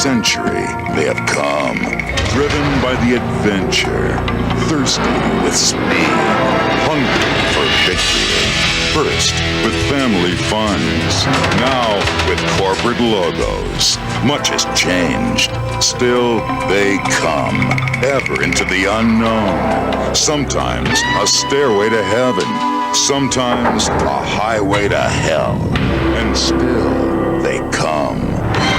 century, they have come, driven by the adventure, thirsty with speed, hungry for victory. First, with family funds, now with corporate logos. Much has changed. Still, they come, ever into the unknown. Sometimes a stairway to heaven, sometimes a highway to hell. And still, they come.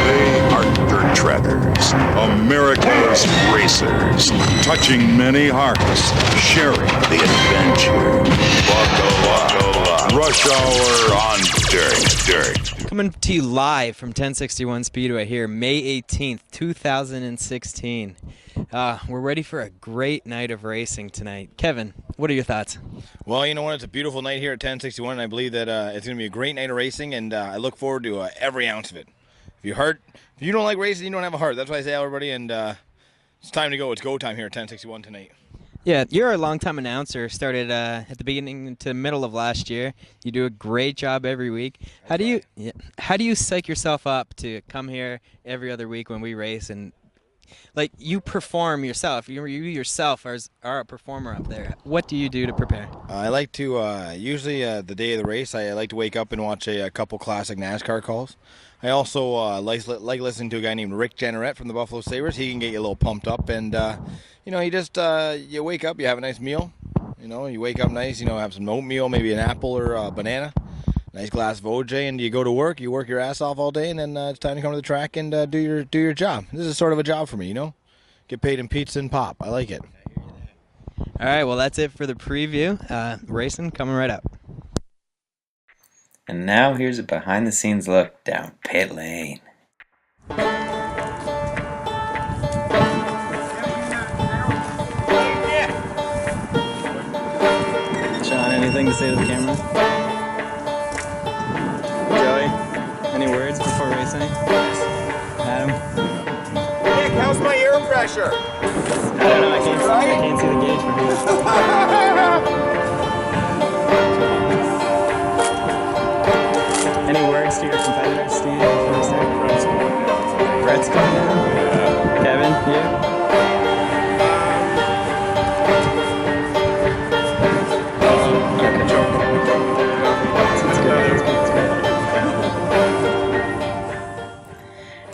They are dirt trekkers, America's racers, touching many hearts, sharing the adventure. Buckle up. Rush Hour on Dirt. Coming to you live from 1061 Speedway here, May 18th, 2016. We're ready for a great night of racing tonight. Kevin, what are your thoughts? Well, you know what? It's a beautiful night here at 1061, and I believe that it's going to be a great night of racing, and I look forward to every ounce of it. If you don't like racing, you don't have a heart. That's what I say to everybody, and it's time to go. It's go time here at 1061 tonight. Yeah, you're a longtime announcer. Started at the beginning to middle of last year. You do a great job every week. How do you psych yourself up to come here every other week when we race and like you perform yourself? You yourself are a performer up there. What do you do to prepare? I like to usually the day of the race. I like to wake up and watch a couple classic NASCAR calls. I also like listening to a guy named Rick Jenneret from the Buffalo Sabres. He can get you a little pumped up, and you wake up, you have a nice meal. You wake up nice, have some oatmeal, maybe an apple or a banana, nice glass of OJ, and you go to work. You work your ass off all day, and then it's time to come to the track and do your job. This is sort of a job for me, Get paid in pizza and pop. I like it. All right, well, that's it for the preview. Racing coming right up. And now here's a behind-the-scenes look down pit lane. Sean, anything to say to the camera? Joey, any words before racing? Adam? Nick, how's my air pressure? I don't know, I can't see the gauge from here. Any words to your competitors, Steve? Brett's coming down. Kevin, you?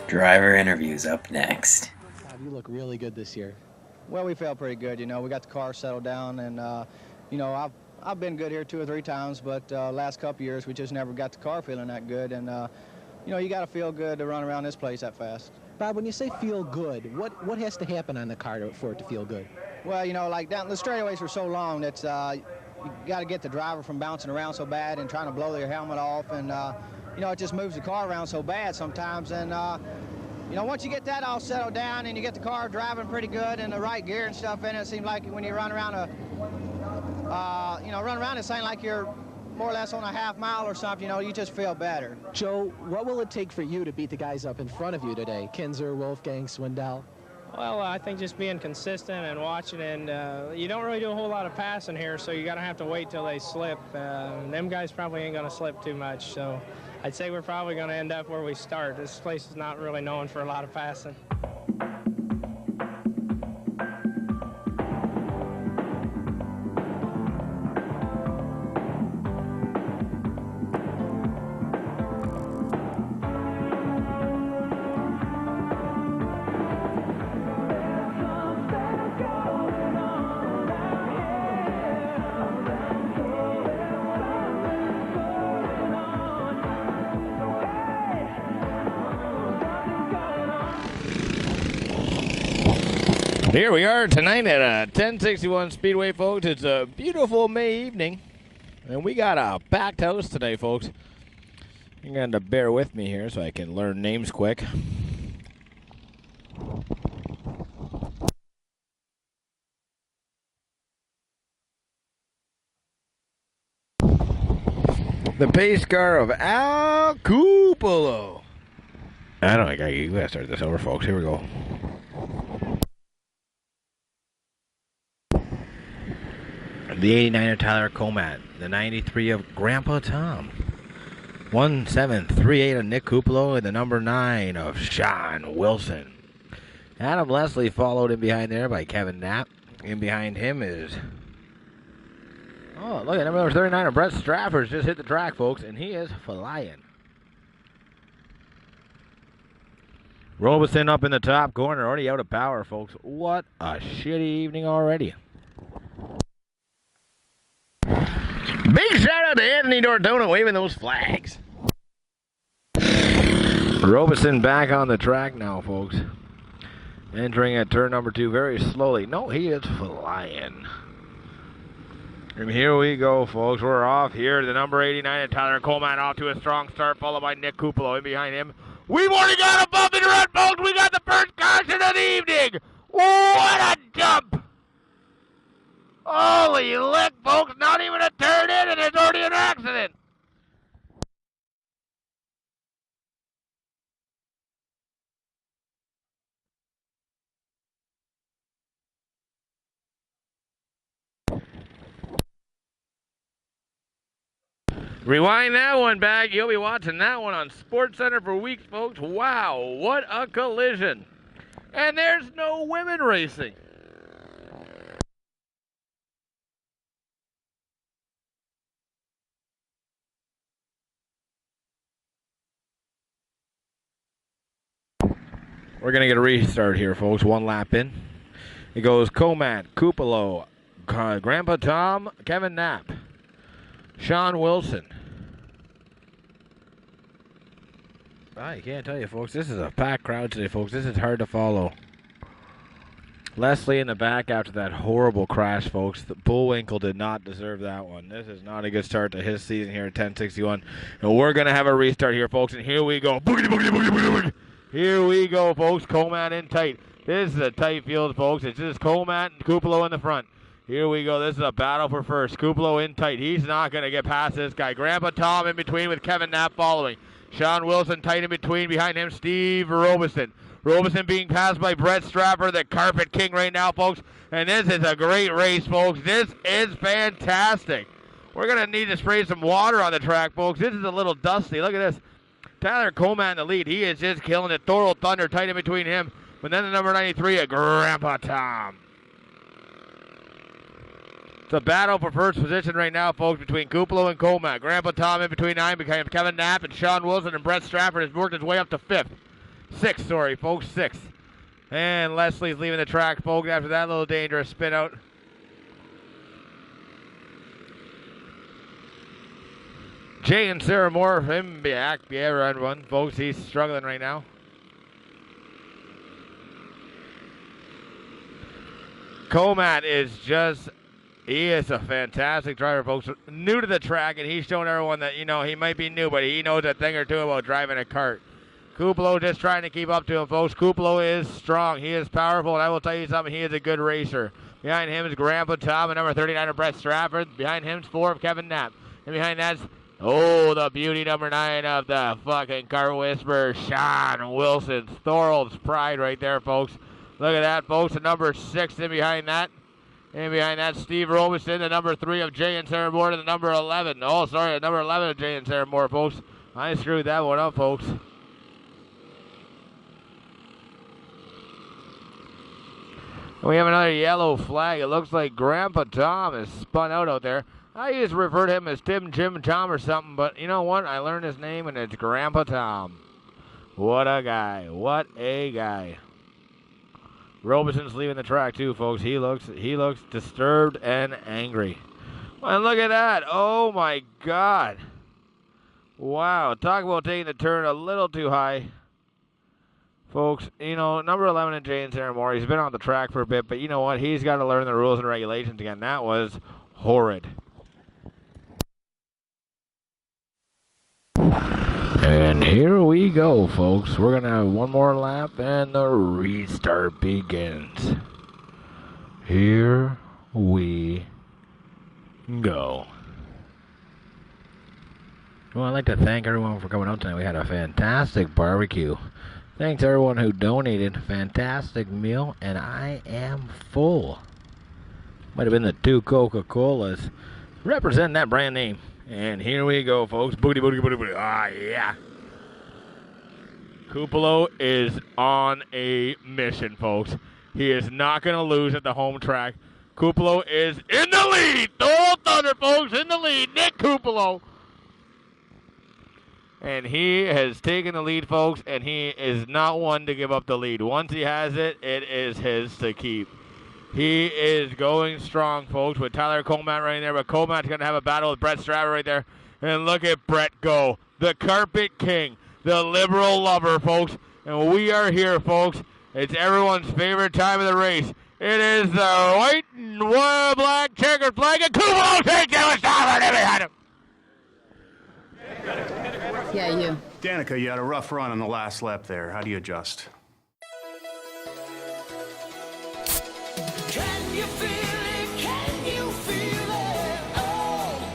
Driver interviews up next. You look really good this year. Well, we felt pretty good. We got the car settled down, and I've been good here 2 or 3 times, but last couple years we just never got the car feeling that good, and you got to feel good to run around this place that fast. Bob, when you say feel good, what has to happen on the car for it to feel good? Well, like down the straightaways for so long, it's you got to get the driver from bouncing around so bad and trying to blow their helmet off, and it just moves the car around so bad sometimes, and once you get that all settled down and you get the car driving pretty good and the right gear and stuff in it, it seems like when you run around it seems like you're more or less on a half mile or something, you just feel better. Joe, what will it take for you to beat the guys up in front of you today? Kinzer, Wolfgang, Swindell? Well, I think just being consistent and watching, and you don't really do a whole lot of passing here, so you got to have to wait till they slip. Them guys probably ain't going to slip too much, so I'd say we're probably going to end up where we start. This place is not really known for a lot of passing. Here we are tonight at 1061 Speedway, folks. It's a beautiful May evening, and we got a packed house today, folks. You're going to bear with me here so I can learn names quick. The pace car of Al Cupolo. I don't think you got to start this over, folks. Here we go. The 89 of Tyler Comat, the 93 of Grandpa Tom, 1738 of Nick Cupolo and the number 9 of Sean Wilson. Adam Leslie followed in behind there by Kevin Knapp. In behind him is... Oh, look at number 39 of Brett Stratford just hit the track, folks, and he is flying. Robeson up in the top corner, already out of power, folks. What a shitty evening already. Big shout out to Anthony Dordona waving those flags. Robeson back on the track now, folks. Entering at turn number 2 very slowly. No, he is flying. And here we go, folks. We're off here. The number 89 and Tyler Coleman off to a strong start, followed by Nick Cupolo in behind him. We've already got a bump in red, folks. We got the first caution of the evening. What a jump. Holy lick, folks. Not even a turn in, and there's already an accident. Rewind that one back. You'll be watching that one on SportsCenter for weeks, folks. Wow, what a collision. And there's no women racing. We're going to get a restart here, folks. One lap in. It goes Comat, Cupolo, Grandpa Tom, Kevin Knapp, Sean Wilson. I can't tell you, folks. This is a packed crowd today, folks. This is hard to follow. Leslie in the back after that horrible crash, folks. The Bullwinkle did not deserve that one. This is not a good start to his season here at 1061. And we're going to have a restart here, folks. And here we go. Boogity, boogity, boogity, boogity, boogity. Here we go, folks. Coleman in tight. This is a tight field, folks. It's just Coleman and Cupolo in the front. Here we go. This is a battle for first. Cupolo in tight. He's not going to get past this guy. Grandpa Tom in between with Kevin Knapp following. Sean Wilson tight in between. Behind him, Steve Robeson. Robeson being passed by Brett Stratford, the carpet king right now, folks. And this is a great race, folks. This is fantastic. We're going to need to spray some water on the track, folks. This is a little dusty. Look at this. Tyler Coleman in the lead. He is just killing it. Thorold Thunder tight in between him. But then the number 93, a Grandpa Tom. It's a battle for first position right now, folks, between Cupolo and Coleman. Grandpa Tom in between 9 became Kevin Knapp, and Sean Wilson and Brett Stratford has worked his way up to 5th. 6th, sorry, folks, 6th. And Leslie's leaving the track, folks, after that little dangerous spin out. Jay and Sarah Moore, him back, yeah, run one, folks. He's struggling right now. Coleman is just, he is a fantastic driver, folks. New to the track, and he's showing everyone that, you know, he might be new, but he knows a thing or two about driving a kart. Cupolo just trying to keep up to him, folks. Cupolo is strong. He is powerful, and I will tell you something, he is a good racer. Behind him is Grandpa Tom and number 39 of Brett Stratford. Behind him is 4 of Kevin Knapp. And behind that's, oh, the beauty number 9 of the fucking Kart Whisperer, Sean Wilson. Thorold's pride right there, folks. Look at that, folks. The number 6 in behind that. And behind that, Steve Robeson, the number 3 of Jay and Sarah Moore, to the number 11. Oh, sorry, the number 11 of Jay and Sarah Moore, folks. I screwed that one up, folks. We have another yellow flag. It looks like Grandpa Tom is spun out there. I used to refer to him as Tim, Jim, Tom or something, but you know what? I learned his name, and it's Grandpa Tom. What a guy. What a guy. Robeson's leaving the track too, folks. He looks disturbed and angry. And look at that. Oh, my God. Wow. Talk about taking the turn a little too high. Folks, you know, number 11 in Jay and Sarah Moore, he's been on the track for a bit, but you know what? He's got to learn the rules and regulations again. That was horrid. And here we go, folks. We're going to have one more lap, and the restart begins. Here we go. Well, I'd like to thank everyone for coming out tonight. We had a fantastic barbecue. Thanks to everyone who donated. Fantastic meal, and I am full. Might have been the 2 Coca-Colas. Represent that brand name. And here we go, folks. Booty, booty, booty, booty. Ah, yeah. Cupolo is on a mission, folks. He is not going to lose at the home track. Cupolo is in the lead. The Thunder, folks, in the lead. Nick Cupolo. And he has taken the lead, folks, and he is not one to give up the lead. Once he has it, it is his to keep. He is going strong, folks, with Tyler Coleman right there. But Coleman's going to have a battle with Brett Stratford right there. And look at Brett go. The carpet king. The liberal lover, folks. And we are here, folks. It's everyone's favorite time of the race. It is the white and black checkered flag. And Cupolo takes it with Stratford behind him. Yeah, you. Danica, you had a rough run on the last lap there. How do you adjust? Can you feel it? Can you feel it? Oh.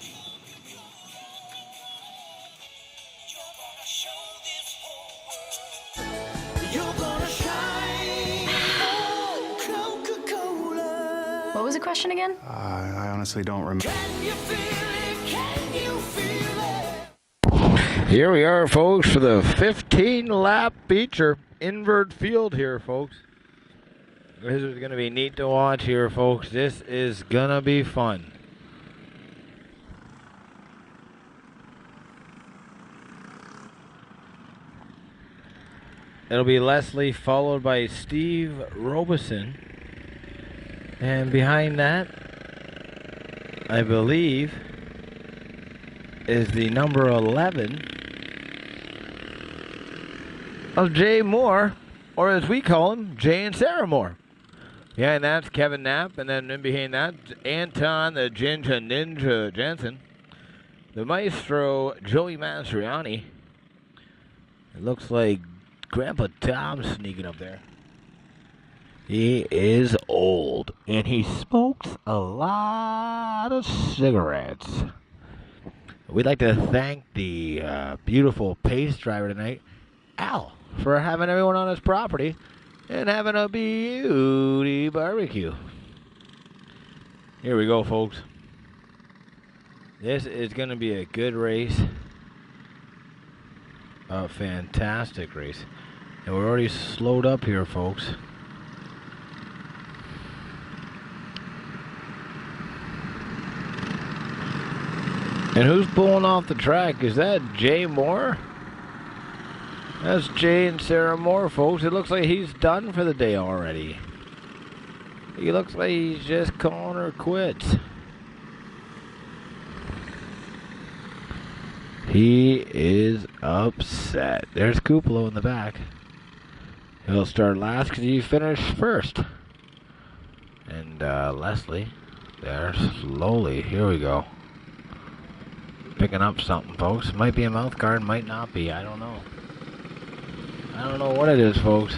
You're gonna show this whole world. You're gonna shine. Oh, Coca-Cola. What was the question again? I honestly don't remember. Can you feel it? Can you feel it? Here we are, folks, for the 15-lap feature. Invert field here, folks. This is going to be neat to watch here, folks. This is going to be fun. It'll be Leslie, followed by Steve Robeson. And behind that, I believe, is the number 11 of Jay Moore, or as we call him, Jay and Sarah Moore. Yeah, and that's Kevin Knapp, and then in behind that, Anton the Ginger Ninja Jensen, the Maestro Joey Mastriani. It looks like Grandpa Tom's sneaking up there. He is old, and he smokes a lot of cigarettes. We'd like to thank the beautiful pace driver tonight, Al, for having everyone on his property and having a beauty barbecue. Here we go, folks. This is going to be a good race. A fantastic race. And we're already slowed up here, folks. And who's pulling off the track? Is that Jay Moore? That's Jay and Sarah Moore, folks. It looks like he's done for the day already. He looks like he's just calling her quits. He is upset. There's Cupolo in the back. He'll start last because he finished first. And Leslie, there slowly. Here we go. Picking up something, folks. Might be a mouth guard, might not be. I don't know. I don't know what it is, folks.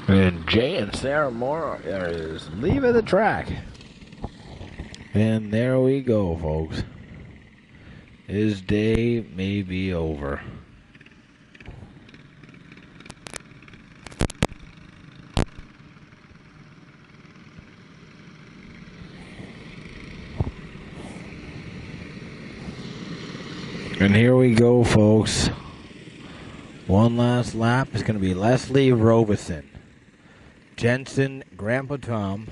And Jay and Sarah Moore is leaving the track. And there we go, folks. His day may be over. And here we go, folks. One last lap is going to be Leslie Robeson, Jensen, Grandpa Tom,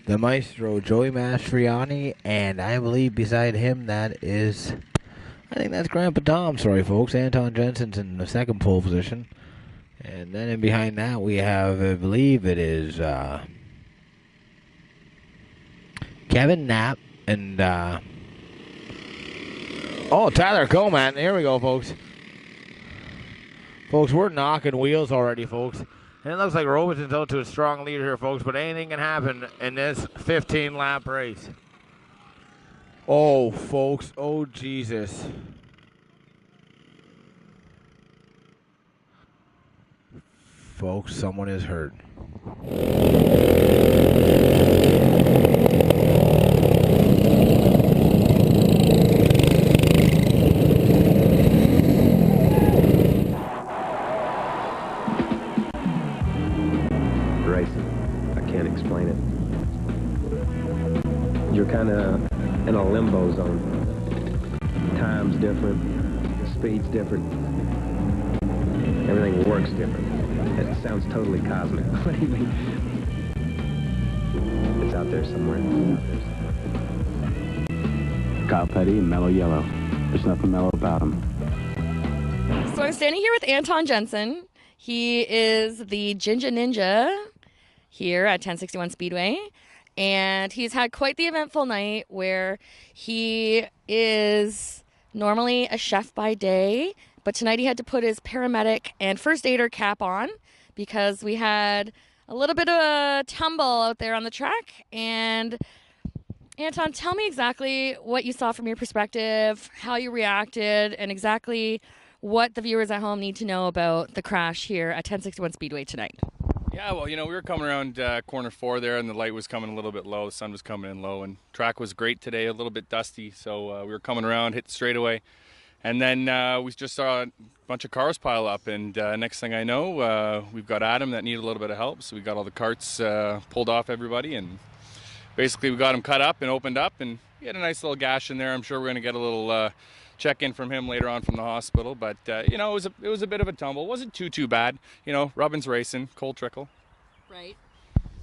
the Maestro Joey Mastriani, and I believe beside him that is, I think that's Grandpa Tom. Sorry, folks. Anton Jensen's in the second pole position. And then in behind that we have, I believe it is Kevin Knapp and Tyler Coleman. Here we go, folks. Folks, we're knocking wheels already, folks. And it looks like Robeson's out to a strong lead here, folks. But anything can happen in this 15-lap race. Oh, folks. Oh, Jesus. Folks, someone is hurt. kind of in a limbo zone. Time's different, the speed's different, everything works different. It sounds totally cosmic. What do you mean? It's out there somewhere. Kyle Petty and Mellow Yellow. There's nothing mellow about him. So I'm standing here with Anton Jensen. He is the Ginger Ninja here at 1061 Speedway. And he's had quite the eventful night where he is normally a chef by day, but tonight he had to put his paramedic and first aider cap on because we had a little bit of a tumble out there on the track. And Anton, tell me exactly what you saw from your perspective, how you reacted, and exactly what the viewers at home need to know about the crash here at 1061 Speedway tonight. Yeah, well, we were coming around corner 4 there, and the light was coming a little bit low. The sun was coming in low, and track was great today, a little bit dusty. So we were coming around, hit the straightaway, and then we just saw a bunch of cars pile up. And next thing I know, we've got Adam that needed a little bit of help. So we got all the carts pulled off everybody, and basically we got him cut up and opened up, and he had a nice little gash in there. I'm sure we're going to get a little check-in from him later on from the hospital. But it was a bit of a tumble. It wasn't too bad. Rubbin's racing, cold trickle. Right.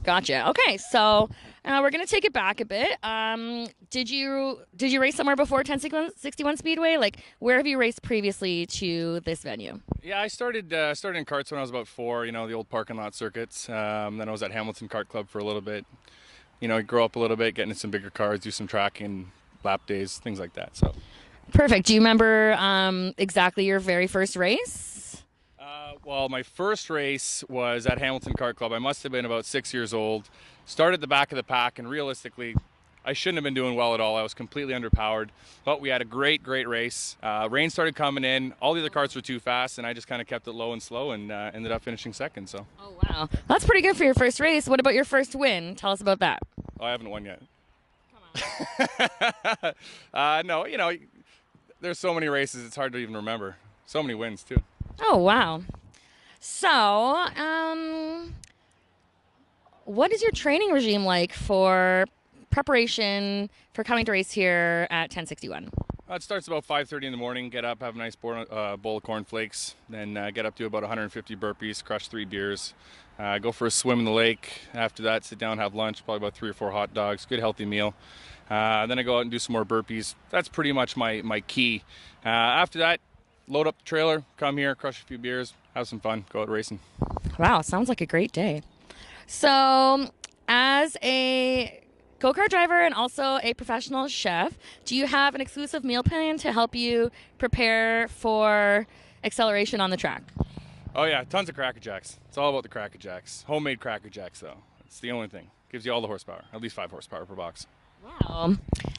Gotcha. Okay, so we're gonna take it back a bit. Did you race somewhere before 1061 Speedway? Like, where have you raced previously to this venue? Yeah, I started in karts when I was about 4. The old parking lot circuits. Then I was at Hamilton Kart Club for a little bit. Grow up a little bit, get into some bigger cars, do some tracking, lap days, things like that. So. Perfect. Do you remember exactly your very first race? Well, my first race was at Hamilton Kart Club. I must have been about 6 years old. Started at the back of the pack, and realistically, I shouldn't have been doing well at all. I was completely underpowered, but we had a great race. Rain started coming in. All the other karts were too fast, and I just kind of kept it low and slow and ended up finishing second. So. Oh, wow. That's pretty good for your first race. What about your first win? Tell us about that. Oh, I haven't won yet. Come on. No, there's so many races, it's hard to even remember. So many wins, too. Oh, wow. So, what is your training regime like for preparation for coming to race here at 1061? It starts about 5:30 in the morning. Get up, have a nice bowl of cornflakes, then get up to about 150 burpees, crush 3 beers, go for a swim in the lake. After that, sit down, have lunch, probably about 3 or 4 hot dogs, good healthy meal. Then I go out and do some more burpees. That's pretty much my key. After that, load up the trailer, come here, crush a few beers, have some fun, go out racing. Wow, sounds like a great day. So, as a go-kart driver and also a professional chef, do you have an exclusive meal plan to help you prepare for acceleration on the track? Oh yeah, tons of Cracker Jacks. It's all about the Cracker Jacks. Homemade Cracker Jacks, though. It's the only thing. Gives you all the horsepower, at least 5 horsepower per box. Wow.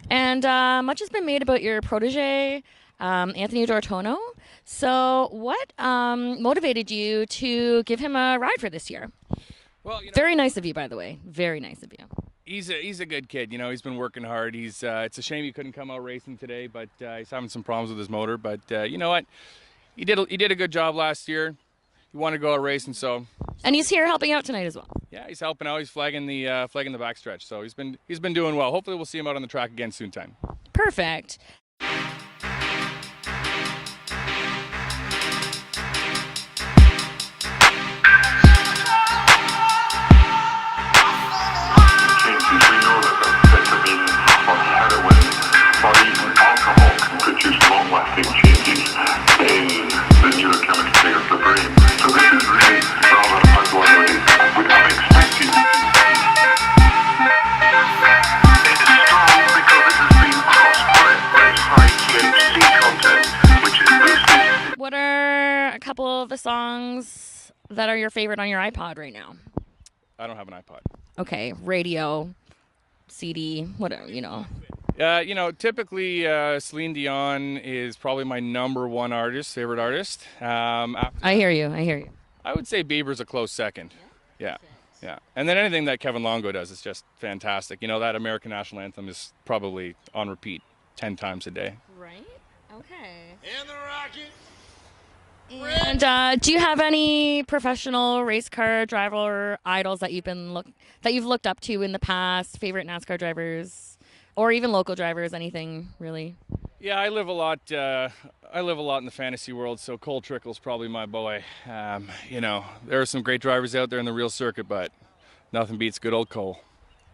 And much has been made about your protege, Anthony Dortono. So what motivated you to give him a ride for this year? Well, very nice of you, by the way. Very nice of you. He's a good kid. He's been working hard. It's a shame he couldn't come out racing today, but he's having some problems with his motor. But you know what? He did a good job last year. He wanted to go out racing, so. And he's here helping out tonight as well. Yeah, he's helping out. He's flagging the backstretch, so he's been doing well. Hopefully, we'll see him out on the track again soon time. Perfect. Long-lasting changes in the neurochemistry of the brain. So this is really rather unlikely we have expected. It is strong because it has been cross-bred with high THC content, which is boosted. What are a couple of the songs that are your favorite on your iPod right now? I don't have an iPod. Okay, radio, CD, whatever, Typically Celine Dion is probably my #1 favorite artist. I hear you. I would say Bieber's a close second. Yeah. And then anything that Kevin Longo does is just fantastic. That American National Anthem is probably on repeat 10 times a day. Right? Okay. And the rocket. And do you have any professional race car driver idols that you've looked up to in the past? Favorite NASCAR drivers? or even local drivers, anything really? Yeah, I live a lot. I live a lot in the fantasy world, so Cole Trickle's probably my boy. You know, there are some great drivers out there in the real circuit, but nothing beats good old Cole.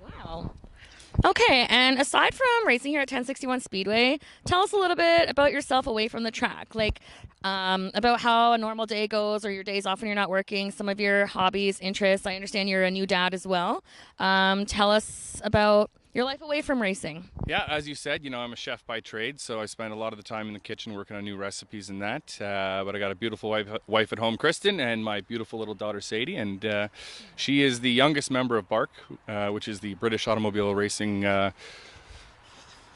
Wow. Okay, and aside from racing here at 1061 Speedway, tell us a little bit about yourself away from the track, like about how a normal day goes or your days off when you're not working, some of your hobbies, interests. I understand you're a new dad as well. Tell us about your life away from racing. Yeah, as you said, you know, I'm a chef by trade, so I spend a lot of the time in the kitchen working on new recipes and that. But I got a beautiful wife at home, Kristen, and my beautiful little daughter, Sadie. And she is the youngest member of BARC, which is the British Automobile Racing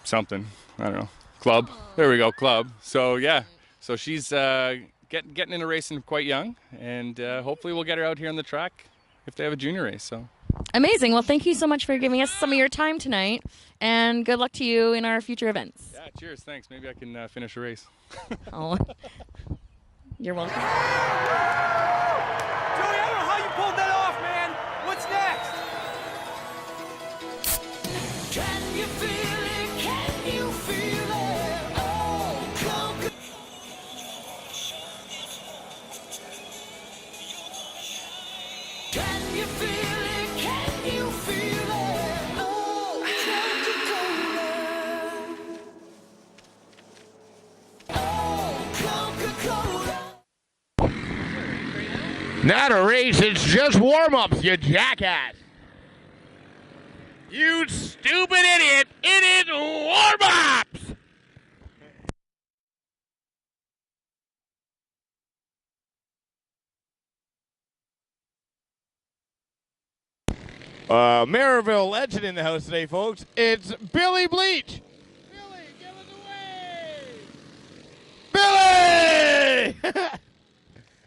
something. I don't know. Club. There we go, club. So, yeah. So she's getting into racing quite young, and hopefully we'll get her out here on the track if they have a junior race. So. Amazing. Well, thank you so much for giving us some of your time tonight, and good luck to you in our future events. Yeah, cheers. Thanks. Maybe I can finish a race. Oh, you're welcome. Joey, I don't know how you pulled that off, man. What's next? Can you feel it? Can you feel it? Oh, come. Can you feel it? Can you feel it? Oh, Coca-Cola. Oh, Coca-Cola. Not a race, it's just warm-ups, you jackass. You stupid idiot, it is warm-ups! Maryville legend in the house today, folks. It's Billy Bleach. Billy, give us away! Billy!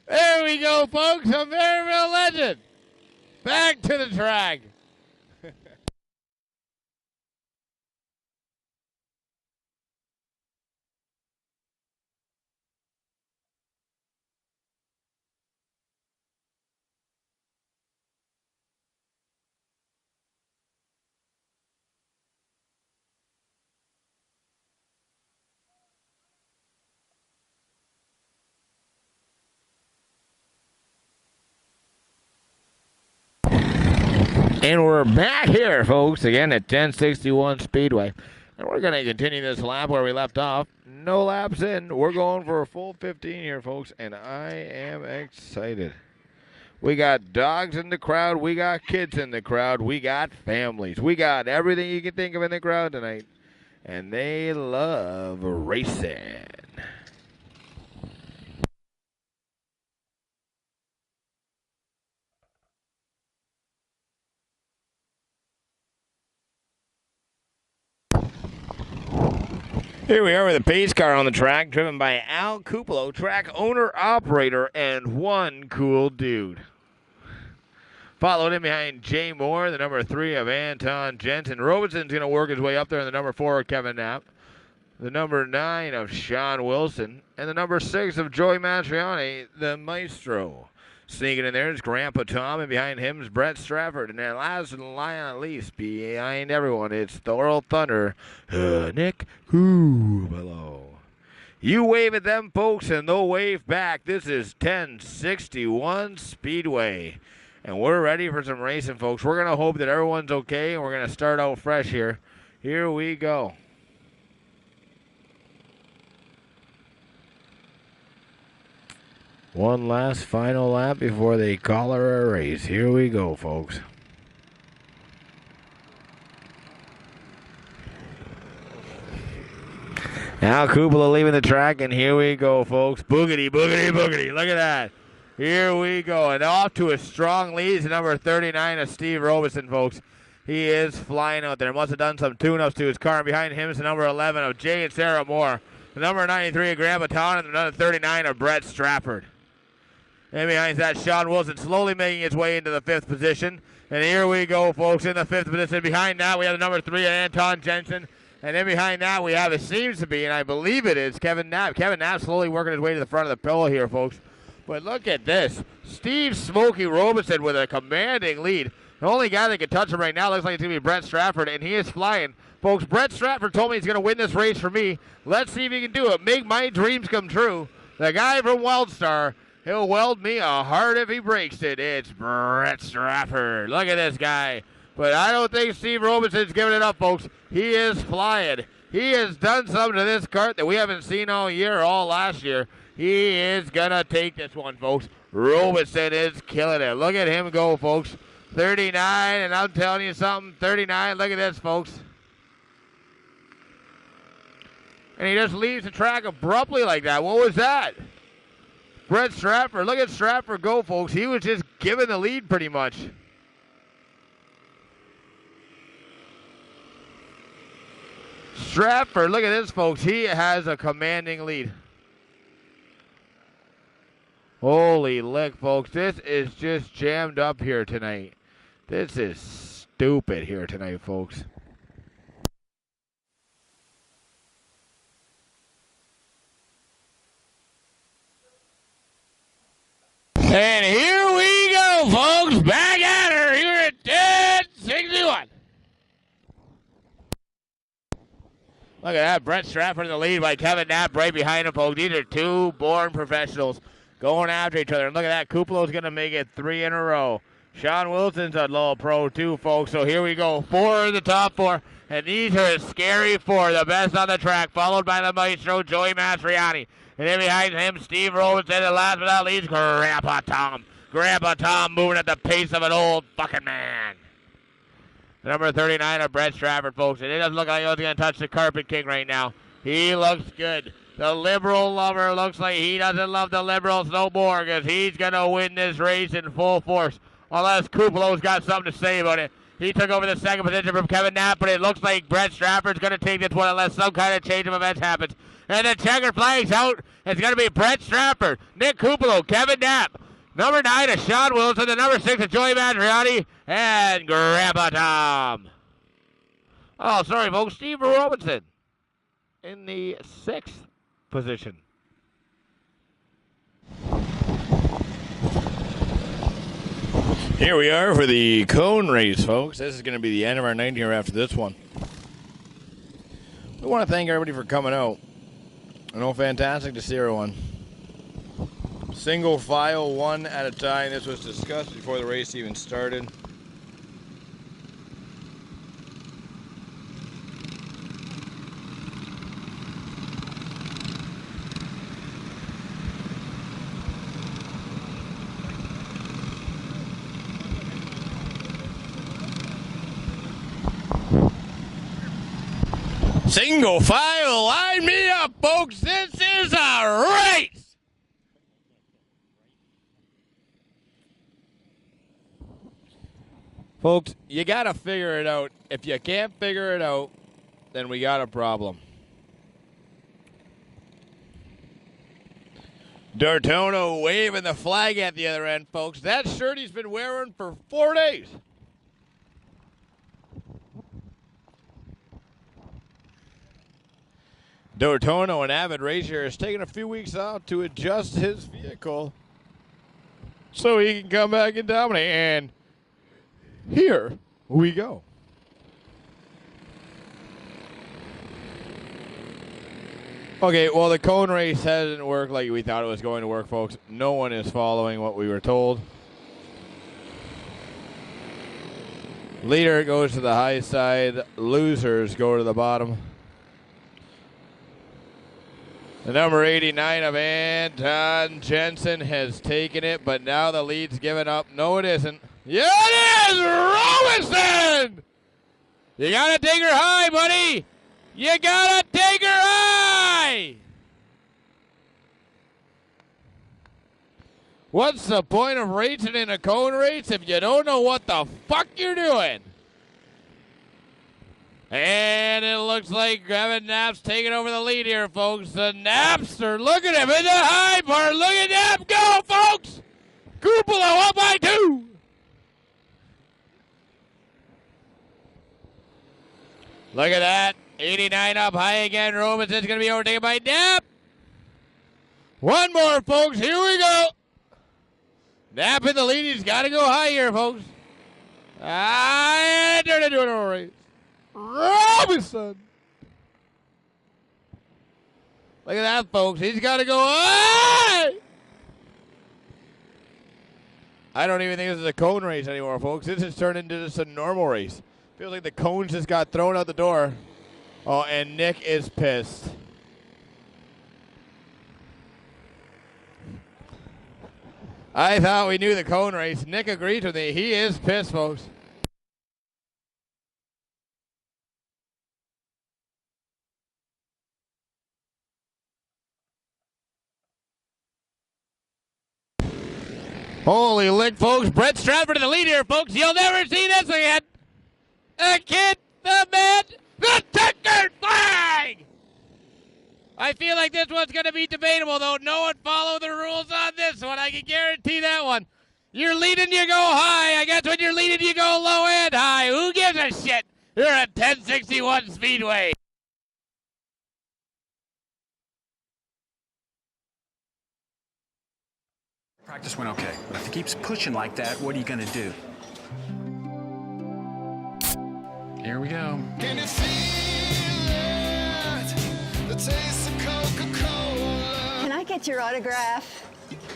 There we go, folks. A Maryville legend. Back to the track. And we're back here, folks, again at 1061 Speedway. And we're going to continue this lap where we left off. No laps in. We're going for a full 15 here, folks, and I am excited. We got dogs in the crowd. We got kids in the crowd. We got families. We got everything you can think of in the crowd tonight. And they love racing. Here we are with a pace car on the track, driven by Al Cupolo, track owner, operator, and one cool dude. Followed in behind Jay Moore, the number 3 of Anton Jensen. Robinson's going to work his way up there in the number 4 of Kevin Knapp. The number 9 of Sean Wilson. And the number 6 of Joey Mastriani, the maestro. Sneaking in there is Grandpa Tom, and behind him is Brett Stratford. And then last and not least, behind everyone, it's the World Thunder, Nick Cupolo. You wave at them, folks, and they'll wave back. This is 1061 Speedway. And we're ready for some racing, folks. We're going to hope that everyone's okay, and we're going to start out fresh here. Here we go. One last final lap before they call her a race. Here we go, folks. Now Cupolo leaving the track, and here we go, folks. Boogity, boogity, boogity. Look at that. Here we go. And off to a strong lead is number 39 of Steve Robeson, folks. He is flying out there. Must have done some tune-ups to his car. And behind him is the number 11 of Jay and Sarah Moore. The number 93 of Grandpa Town, and the number 39 of Brett Stratford. And behind that, Sean Wilson slowly making his way into the 5th position. And here we go, folks, in the 5th position. Behind that, we have the number 3 of Anton Jensen. And then behind that, we have, it seems to be, and I believe it is, Kevin Knapp. Kevin Knapp slowly working his way to the front of the pillow here, folks. But look at this. Steve Smokey Robeson with a commanding lead. The only guy that can touch him right now looks like it's going to be Brett Stratford, and he is flying. Folks, Brett Stratford told me he's going to win this race for me. Let's see if he can do it. Make my dreams come true. The guy from WeldStar, he'll weld me a heart if he breaks it. It's Brett Stratford. Look at this guy. But I don't think Steve Robinson's giving it up, folks. He is flying. He has done something to this kart that we haven't seen all year, all last year. He is going to take this one, folks. Robinson is killing it. Look at him go, folks. 39, and I'm telling you something, 39. Look at this, folks. And he just leaves the track abruptly like that. What was that? Brett Stratford. Look at Stratford go, folks. He was just giving the lead pretty much. Stratford, look at this, folks. He has a commanding lead. Holy lick, folks. This is just jammed up here tonight. This is stupid here tonight, folks. And here we go, folks. Back at her here at 1061. Look at that. Brett Stratford in the lead by Kevin Knapp right behind him, folks. These are two born professionals going after each other. And look at that. Cupolo's going to make it 3 in a row. Sean Wilson's a little pro too, folks. So here we go. 4 in the top 4. And these are a scary 4. The best on the track. Followed by the maestro, Joey Mastriani. And then behind him, Steve Robinson. And last but not least, Grandpa Tom. Grandpa Tom moving at the pace of an old fucking man. Number 39 of Brett Stratford, folks. And it doesn't look like he's going to touch the Carpet King right now. He looks good. The liberal lover looks like he doesn't love the liberals no more because he's going to win this race in full force. Unless Cupolo's got something to say about it. He took over the second position from Kevin Knapp, but it looks like Brett Stratford's going to take this one unless some kind of change of events happens. And the checkered flag's out. It's going to be Brett Stratford, Nick Cupolo, Kevin Knapp. Number 9 is Sean Wilson. The number 6 is Joey Mastriani. And Grandpa Tom. Oh, sorry, folks. Steve Robinson in the 6th position. Here we are for the cone race, folks. This is going to be the end of our night here after this one. We want to thank everybody for coming out. I know, fantastic to see everyone. Single file, one at a time. This was discussed before the race even started. Single file, line me up, folks. This is a race. Folks, you got to figure it out. If you can't figure it out, then we got a problem. D'Artono waving the flag at the other end, folks. That shirt he's been wearing for 4 days. D'Artono, an avid racer, is taking a few weeks out to adjust his vehicle so he can come back and dominate. And here we go. Okay, well, the cone race hasn't worked like we thought it was going to work, folks. No one is following what we were told. Leader goes to the high side. Losers go to the bottom. The number 89 of Anton Jensen has taken it, but now the lead's given up. No, it isn't. Yeah, it is! Robinson! You gotta take her high, buddy! You gotta take her high! What's the point of racing in a cone race if you don't know what the fuck you're doing? And it looks like Kevin Knapp's taking over the lead here, folks. The Napster, look at him in the high part. Look at Knapp go, folks! Cupolo up by 2. Look at that. 89 up high again. Robinson's going to be overtaken by Knapp. One more, folks. Here we go. Knapp in the lead. He's got to go high here, folks. They're into a race. Robinson. Look at that, folks. He's got to go. Hey! I don't even think this is a cone race anymore, folks. This has turned into just a normal race. Feels like the cones just got thrown out the door. Oh, and Nick is pissed. I thought we knew the cone race. Nick agrees with me. He is pissed, folks. Holy lick, folks. Brett Stratford in the lead here, folks. You'll never see this again. The kid, the man, the checkered flag! I feel like this one's going to be debatable, though. No one followed the rules on this one. I can guarantee that one. You're leading, you go high. I guess when you're leading, you go low and high. Who gives a shit? You're at 1061 Speedway. Practice went okay, but if he keeps pushing like that, what are you going to do? Here we go. Can you feel it? The taste of Coca-Cola. Can I get your autograph?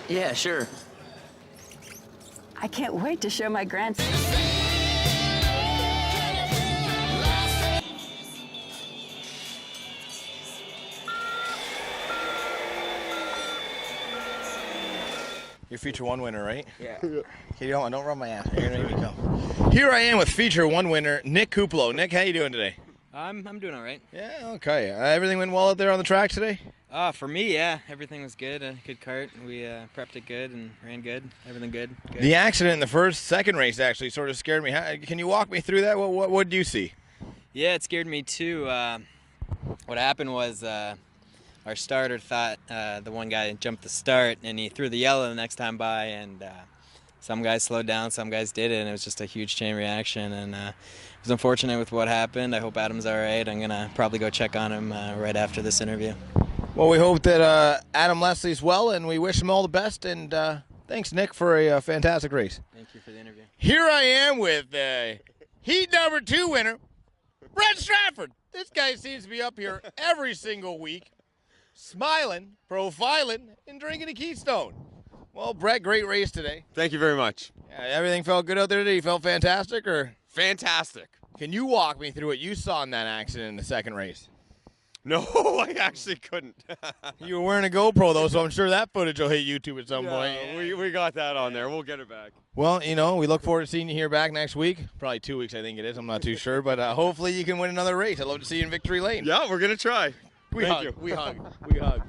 Yeah, sure. I can't wait to show my grandson. You're feature one winner, right? Yeah. Okay, don't run my ass. You're gonna make me come. Here I am with feature one winner, Nick Cupolo. Nick, how you doing today? I'm doing all right. Yeah, okay. Everything went well out there on the track today? For me, yeah, everything was good. Good kart. We prepped it good and ran good. Everything good. The accident in the second race actually sort of scared me. Can you walk me through that? What did you see? Yeah, it scared me too. What happened was our starter thought the one guy jumped the start and he threw the yellow the next time by, and some guys slowed down, some guys didn't, and it was just a huge chain reaction, and it was unfortunate with what happened. I hope Adam's all right. I'm going to probably go check on him right after this interview. Well, we hope that Adam Leslie's well, and we wish him all the best, and thanks, Nick, for a fantastic race. Thank you for the interview. Here I am with heat number 2 winner, Brett Stratford. This guy seems to be up here every single week, smiling, profiling, and drinking a Keystone. Well, Brett, great race today. Thank you very much. Yeah, everything felt good out there today? You felt fantastic, or? Fantastic. Can you walk me through what you saw in that accident in the second race? No, I actually couldn't. You were wearing a GoPro, though, so I'm sure that footage will hit YouTube at some point. We got that on there. We'll get it back. Well, we look forward to seeing you here back next week. Probably 2 weeks, I think it is. I'm not too sure, but hopefully you can win another race. I'd love to see you in Victory Lane. Yeah, we're going to try. We Thank hug. you. We hug. We hug.